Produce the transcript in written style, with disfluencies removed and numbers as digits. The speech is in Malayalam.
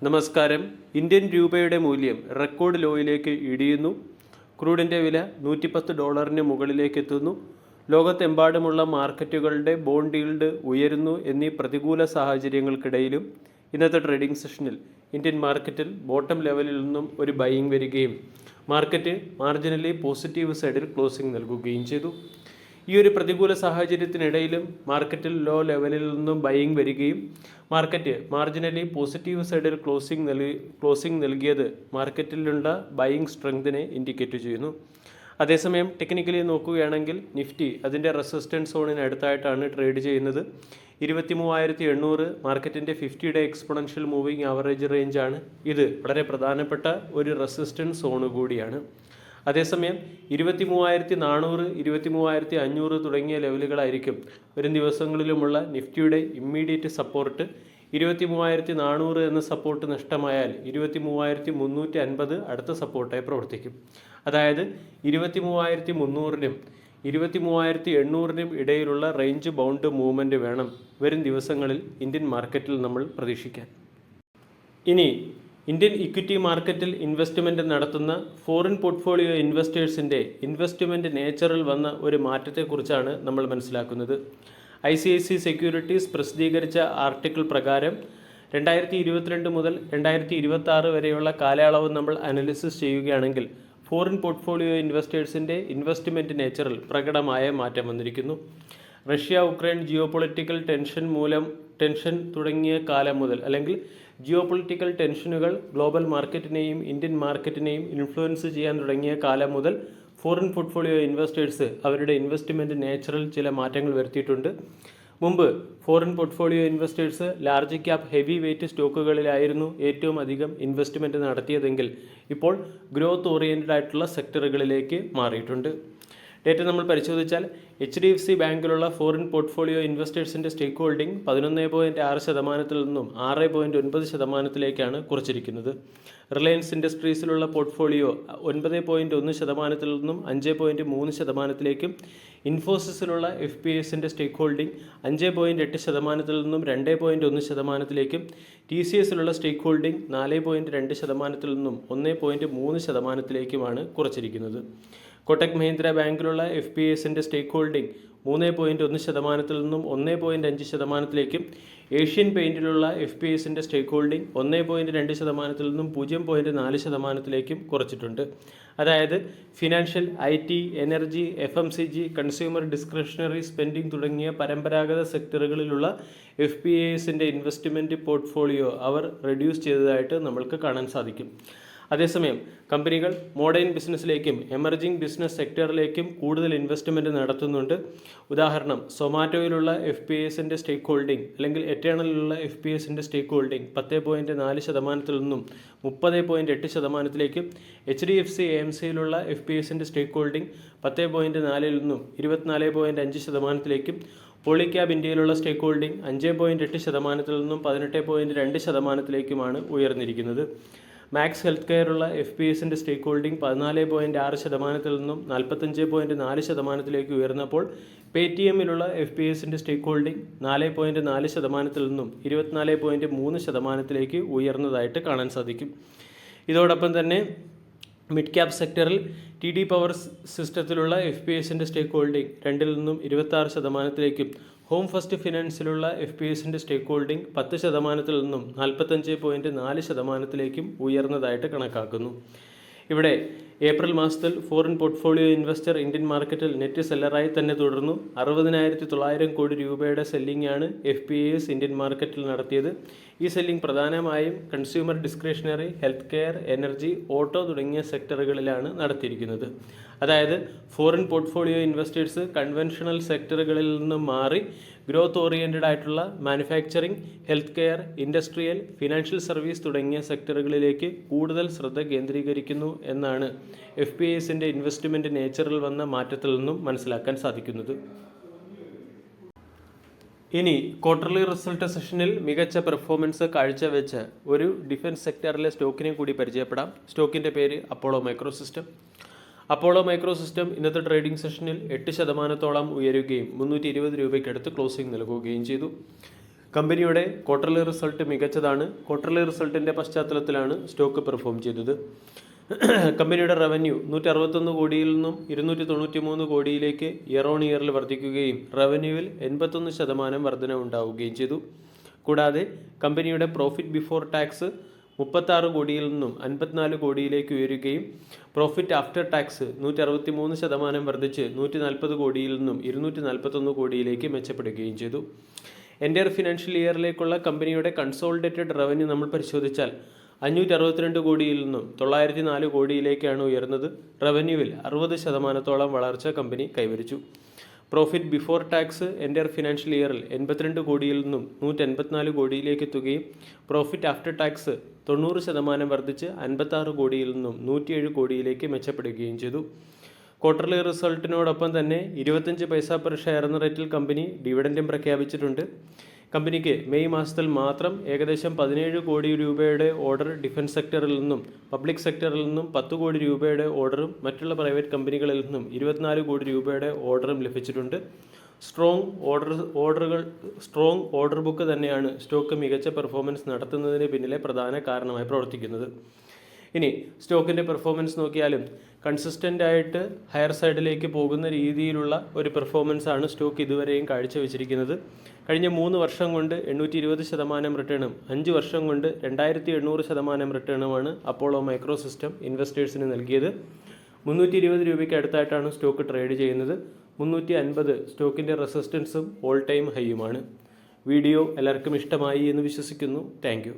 നമസ്കാരം. ഇന്ത്യൻ രൂപയുടെ മൂല്യം റെക്കോർഡ് ലോയിലേക്ക് ഇടിയുന്നു. ക്രൂഡിൻ്റെ വില $110 മുകളിലേക്ക് എത്തുന്നു. ലോകത്തെമ്പാടുമുള്ള മാർക്കറ്റുകളുടെ ബോണ്ട് ഈൽഡ് ഉയരുന്നു എന്നീ പ്രതികൂല സാഹചര്യങ്ങൾക്കിടയിലും ഇന്നത്തെ ട്രേഡിംഗ് സെഷനിൽ ഇന്ത്യൻ മാർക്കറ്റിൽ ബോട്ടം ലെവലിൽ നിന്നും ഒരു ബൈയിങ് വരികയും മാർക്കറ്റ് മാർജിനലി പോസിറ്റീവ് സൈഡിൽ ക്ലോസിംഗ് നൽകുകയും ചെയ്തു. ഈ ഒരു പ്രതികൂല സാഹചര്യത്തിനിടയിലും മാർക്കറ്റിൽ ലോ ലെവലിൽ നിന്നും ബൈയിങ് വരികയും മാർക്കറ്റ് മാർജിനലി പോസിറ്റീവ് സൈഡിൽ ക്ലോസിംഗ് നൽകിയത് മാർക്കറ്റിലുള്ള ബൈയിങ് സ്ട്രെങ്തിനെ ഇൻഡിക്കേറ്റ് ചെയ്യുന്നു. അതേസമയം ടെക്നിക്കലി നോക്കുകയാണെങ്കിൽ നിഫ്റ്റി അതിൻ്റെ റെസിസ്റ്റൻസ് സോണിന് അടുത്തായിട്ടാണ് ട്രേഡ് ചെയ്യുന്നത്. 23,800 മാർക്കറ്റിൻ്റെ 50-ഡേ എക്സ്പൊണൻഷ്യൽ മൂവിങ് ആവറേജ് റേഞ്ചാണ്. ഇത് വളരെ പ്രധാനപ്പെട്ട ഒരു റെസിസ്റ്റൻസ് സോണ് കൂടിയാണ്. അതേസമയം 23,400, 23,500 തുടങ്ങിയ ലെവലുകളായിരിക്കും വരും ദിവസങ്ങളിലുമുള്ള നിഫ്റ്റിയുടെ ഇമ്മീഡിയറ്റ് സപ്പോർട്ട്. 23,400 എന്ന സപ്പോർട്ട് നഷ്ടമായാൽ 23,350 അടുത്ത സപ്പോർട്ടായി പ്രവർത്തിക്കും. അതായത് 23,300-നും 23,800-നും ഇടയിലുള്ള റേഞ്ച് ബൗണ്ട് മൂവ്മെൻറ്റ് വേണം വരും ദിവസങ്ങളിൽ ഇന്ത്യൻ മാർക്കറ്റിൽ നമ്മൾ പ്രതീക്ഷിക്കാൻ. ഇനി ഇന്ത്യൻ ഇക്വിറ്റി മാർക്കറ്റിൽ ഇൻവെസ്റ്റ്മെൻറ്റ് നടത്തുന്ന ഫോറിൻ പോർട്ട്ഫോളിയോ ഇൻവെസ്റ്റേഴ്സിൻ്റെ ഇൻവെസ്റ്റ്മെൻറ്റ് നേച്ചറിൽ വന്ന ഒരു മാറ്റത്തെക്കുറിച്ചാണ് നമ്മൾ മനസ്സിലാക്കുന്നത്. ICICI സെക്യൂരിറ്റീസ് പ്രസിദ്ധീകരിച്ച ആർട്ടിക്കിൾ പ്രകാരം 2022 മുതൽ 2026 വരെയുള്ള കാലയളവ് നമ്മൾ അനാലിസിസ് ചെയ്യുകയാണെങ്കിൽ ഫോറിൻ പോർട്ട്ഫോളിയോ ഇൻവെസ്റ്റേഴ്സിൻ്റെ ഇൻവെസ്റ്റ്മെൻറ്റ് നേച്ചറിൽ പ്രകടമായ മാറ്റം വന്നിരിക്കുന്നു. റഷ്യ-ഉക്രൈൻ ജിയോപൊളിറ്റിക്കൽ ടെൻഷൻ തുടങ്ങിയ കാലം മുതൽ, അല്ലെങ്കിൽ ജിയോപൊളിറ്റിക്കൽ ടെൻഷനുകൾ ഗ്ലോബൽ മാർക്കറ്റിനെയും ഇന്ത്യൻ മാർക്കറ്റിനെയും ഇൻഫ്ലുവൻസ് ചെയ്യാൻ തുടങ്ങിയ കാലം മുതൽ ഫോറിൻ പോർട്ട്ഫോളിയോ ഇൻവെസ്റ്റേഴ്സ് അവരുടെ ഇൻവെസ്റ്റ്മെൻറ്റ് നേച്ചറിൽ ചില മാറ്റങ്ങൾ വരുത്തിയിട്ടുണ്ട്. മുമ്പ് foreign portfolio investors large cap heavy weight സ്റ്റോക്കുകളിലായിരുന്നു ഏറ്റവും അധികം ഇൻവെസ്റ്റ്മെൻറ്റ് നടത്തിയതെങ്കിൽ ഇപ്പോൾ ഗ്രോത്ത് ഓറിയൻറ്റഡ് ആയിട്ടുള്ള സെക്ടറുകളിലേക്ക് മാറിയിട്ടുണ്ട്. ഡേറ്റ നമ്മൾ പരിശോധിച്ചാൽ HDFC ബാങ്കിലുള്ള ഫോറിൻ പോർട്ട്ഫോളിയോ ഇൻവെസ്റ്റേഴ്സിൻ്റെ സ്റ്റേക്ക് ഹോൾഡിംഗ് 11.6% നിന്നും 6.9%-ലേക്കാണ് കുറച്ചിരിക്കുന്നത്. റിലയൻസ് ഇൻഡസ്ട്രീസിലുള്ള പോർട്ട്ഫോളിയോ 9.1% നിന്നും 5.3%-ലേക്കും, ഇൻഫോസിസിലുള്ള FPSൻ്റെ സ്റ്റേക്ക് ഹോൾഡിംഗ് 5.8% നിന്നും 2.1%-ലേക്കും, TCSലുള്ള സ്റ്റേക്ക് ഹോൾഡിംഗ് 4.2% നിന്നും 1.3%-ലേക്കുമാണ് കുറച്ചിരിക്കുന്നത്. കോട്ടക് മഹീന്ദ്ര ബാങ്കിലുള്ള FPSൻ്റെ സ്റ്റേക്ക് ഹോൾഡിംഗ് 3.1% നിന്നും 1.5%-ലേക്കും, ഏഷ്യൻ പെയിൻറ്റിലുള്ള FPSൻ്റെ സ്റ്റേക്ക് ഹോൾഡിംഗ് 1.2% നിന്നും 0.4%-ലേക്കും കുറച്ചിട്ടുണ്ട്. അതായത് financial, IT, energy, FMCG, consumer discretionary spending തുടങ്ങിയ പരമ്പരാഗത സെക്ടറുകളിലുള്ള FPSൻ്റെ ഇൻവെസ്റ്റ്മെൻറ്റ് പോർട്ട്ഫോളിയോ അവർ റെഡ്യൂസ് ചെയ്തതായിട്ട് നമ്മൾക്ക് കാണാൻ സാധിക്കും. അതേസമയം കമ്പനികൾ മോഡേൺ ബിസിനസ്സിലേക്കും എമർജിംഗ് ബിസിനസ് സെക്ടറിലേക്കും കൂടുതൽ ഇൻവെസ്റ്റ്മെൻറ്റ് നടത്തുന്നുണ്ട്. ഉദാഹരണം, സൊമാറ്റോയിലുള്ള FPSൻ്റെ സ്റ്റേക്ക് ഹോൾഡിംഗ്, അല്ലെങ്കിൽ എറ്റേണലിലുള്ള FPSൻ്റെ സ്റ്റേക്ക് ഹോൾഡിംഗ് 10.4% നിന്നും 30.8%-ലേക്കും, HDFC AMCയിലുള്ള FPSൻ്റെ സ്റ്റേക്ക് ഹോൾഡിംഗ് 10.4 നിന്നും 24.5%-ലേക്കും, പോളിക്യാബ് ഇന്ത്യയിലുള്ള സ്റ്റേക്ക് ഹോൾഡിംഗ് 5.8% നിന്നും 18.2%-ലേക്കുമാണ് ഉയർന്നിരിക്കുന്നത്. മാക്സ് ഹെൽത്ത് കെയറുള്ള FPSൻ്റെ സ്റ്റേക്ക് ഹോൾഡിംഗ് 14.6% നിന്നും 45.4%-ലേക്ക് ഉയർന്നപ്പോൾ പേടിഎമ്മിലുള്ള FPSൻ്റെ സ്റ്റേക്ക് ഹോൾഡിംഗ് 4.4% നിന്നും 24.3%-ലേക്ക് ഉയർന്നതായിട്ട് കാണാൻ സാധിക്കും. ഇതോടൊപ്പം തന്നെ മിഡ് ക്യാപ് സെക്ടറിൽ TD പവർ സിസ്റ്റത്തിലുള്ള FPSൻ്റെ സ്റ്റേക്ക് ഹോൾഡിംഗ് 2 നിന്നും 26%-ലേക്കും, ഹോം ഫസ്റ്റ് ഫിനാൻസിലുള്ള FPSൻ്റെ സ്റ്റേക്ക് ഹോൾഡിംഗ് 10% നിന്നും 45.4%-ലേക്കും ഉയർന്നതായിട്ട് കണക്കാക്കുന്നു. ഇവിടെ ഏപ്രിൽ മാസത്തിൽ ഫോറിൻ പോർട്ട്ഫോളിയോ ഇൻവെസ്റ്റർ ഇന്ത്യൻ മാർക്കറ്റിൽ നെറ്റ് സെല്ലറായി തന്നെ തുടർന്നു. 60,900 കോടി രൂപയുടെ സെല്ലിംഗാണ് FPIs ഇന്ത്യൻ മാർക്കറ്റിൽ നടത്തിയത്. ഈ സെല്ലിംഗ് പ്രധാനമായും consumer discretionary, health care, energy, auto തുടങ്ങിയ സെക്ടറുകളിലാണ് നടത്തിയിരിക്കുന്നത്. അതായത് ഫോറിൻ പോർട്ട്ഫോളിയോ ഇൻവെസ്റ്റേഴ്സ് കൺവെൻഷണൽ സെക്ടറുകളിൽ നിന്നും മാറി ഗ്രോത്ത് ഓറിയൻറ്റഡ് ആയിട്ടുള്ള manufacturing, health care, industrial, financial service തുടങ്ങിയ സെക്ടറുകളിലേക്ക് കൂടുതൽ ശ്രദ്ധ കേന്ദ്രീകരിക്കുന്നു എന്നാണ് FPIsൻ്റെ ഇൻവെസ്റ്റ്മെൻറ്റ് നേച്ചറിൽ വന്ന മാറ്റത്തിൽ നിന്നും മനസ്സിലാക്കാൻ സാധിക്കുന്നത്. ഇനി ക്വാർട്ടർലി റിസൾട്ട് സെഷനിൽ മികച്ച പെർഫോമൻസ് കാഴ്ചവെച്ച ഒരു ഡിഫൻസ് സെക്ടറിലെ സ്റ്റോക്കിനെ കൂടി പരിചയപ്പെടാം. സ്റ്റോക്കിൻ്റെ പേര് അപ്പോളോ മൈക്രോസിസ്റ്റം. അപ്പോളോ മൈക്രോസിസ്റ്റം ഇന്നത്തെ ട്രേഡിംഗ് സെഷനിൽ 8% ഉയരുകയും 320 രൂപയ്ക്കടുത്ത് ക്ലോസിംഗ് നൽകുകയും ചെയ്തു. കമ്പനിയുടെ ക്വാർട്ടർലി റിസൾട്ട് മികച്ചതാണ്. ക്വാർട്ടർലി റിസൾട്ടിൻ്റെ പശ്ചാത്തലത്തിലാണ് സ്റ്റോക്ക് പെർഫോം ചെയ്തത്. കമ്പനിയുടെ റവന്യൂ 161 കോടിയിൽ നിന്നും 293 കോടിയിലേക്ക് ഇയർ ഓൺ ഇയറിൽ വർദ്ധിക്കുകയും റവന്യൂവിൽ 81% വർധന ഉണ്ടാവുകയും ചെയ്തു. കൂടാതെ കമ്പനിയുടെ പ്രോഫിറ്റ് ബിഫോർ ടാക്സ് 36 കോടിയിൽ നിന്നും 54 കോടിയിലേക്ക് ഉയരുകയും പ്രോഫിറ്റ് ആഫ്റ്റർ ടാക്സ് 163% വർദ്ധിച്ച് 140 കോടിയിൽ നിന്നും 241 കോടിയിലേക്ക് മെച്ചപ്പെടുകയും ചെയ്തു. എൻ്റയർ ഫിനാൻഷ്യൽ ഇയറിലേക്കുള്ള കമ്പനിയുടെ കൺസോളിഡേറ്റഡ് റവന്യൂ നമ്മൾ പരിശോധിച്ചാൽ 562 കോടിയിൽ നിന്നും 904 കോടിയിലേക്കാണ് ഉയർന്നത്. റവന്യൂവിൽ 60% വളർച്ച കമ്പനി കൈവരിച്ചു. Profit before tax entire financial ഇയറിൽ 82 കോടിയിൽ നിന്നും 184 കോടിയിലേക്ക് എത്തുകയും പ്രോഫിറ്റ് ആഫ്റ്റർ ടാക്സ് 90% വർദ്ധിച്ച് 56 കോടിയിൽ നിന്നും 107 കോടിയിലേക്ക് മെച്ചപ്പെടുകയും ചെയ്തു. ക്വാർട്ടർലി റിസൾട്ടിനോടൊപ്പം തന്നെ 25 പൈസ പെർ ഷെയർ എന്ന റേറ്റിൽ കമ്പനി ഡിവിഡൻഡും പ്രഖ്യാപിച്ചിട്ടുണ്ട്. കമ്പനിക്ക് മെയ് മാസത്തിൽ മാത്രം ഏകദേശം 17 കോടി രൂപയുടെ ഓർഡർ ഡിഫൻസ് സെക്ടറിൽ നിന്നും പബ്ലിക് സെക്ടറിൽ നിന്നും 10 കോടി രൂപയുടെ ഓർഡറും മറ്റുള്ള പ്രൈവറ്റ് കമ്പനികളിൽ നിന്നും 24 കോടി രൂപയുടെ ഓർഡറും ലഭിച്ചിട്ടുണ്ട്. സ്ട്രോങ് ഓർഡർ ബുക്ക് തന്നെയാണ് സ്റ്റോക്ക് മികച്ച പെർഫോമൻസ് നടത്തുന്നതിന് പിന്നിലെ പ്രധാന കാരണമായി പ്രവർത്തിക്കുന്നത്. ഇനി സ്റ്റോക്കിൻ്റെ പെർഫോമൻസ് നോക്കിയാലും കൺസിസ്റ്റൻ്റ് ആയിട്ട് ഹയർ സൈഡിലേക്ക് പോകുന്ന രീതിയിലുള്ള ഒരു പെർഫോമൻസാണ് സ്റ്റോക്ക് ഇതുവരെയും കാഴ്ചവെച്ചിരിക്കുന്നത്. കഴിഞ്ഞ 3 വർഷം കൊണ്ട് 820% റിട്ടേണും 5 വർഷം കൊണ്ട് 2800% റിട്ടേണുമാണ് അപ്പോളോ മൈക്രോ സിസ്റ്റം ഇൻവെസ്റ്റേഴ്സിന് നൽകിയത്. 320 രൂപയ്ക്ക് അടുത്തായിട്ടാണ് സ്റ്റോക്ക് ട്രേഡ് ചെയ്യുന്നത്. 350 സ്റ്റോക്കിൻ്റെ റെസിസ്റ്റൻസും ഓൾ ടൈം ഹൈയുമാണ്. വീഡിയോ എല്ലാവർക്കും ഇഷ്ടമായി എന്ന് വിശ്വസിക്കുന്നു. താങ്ക്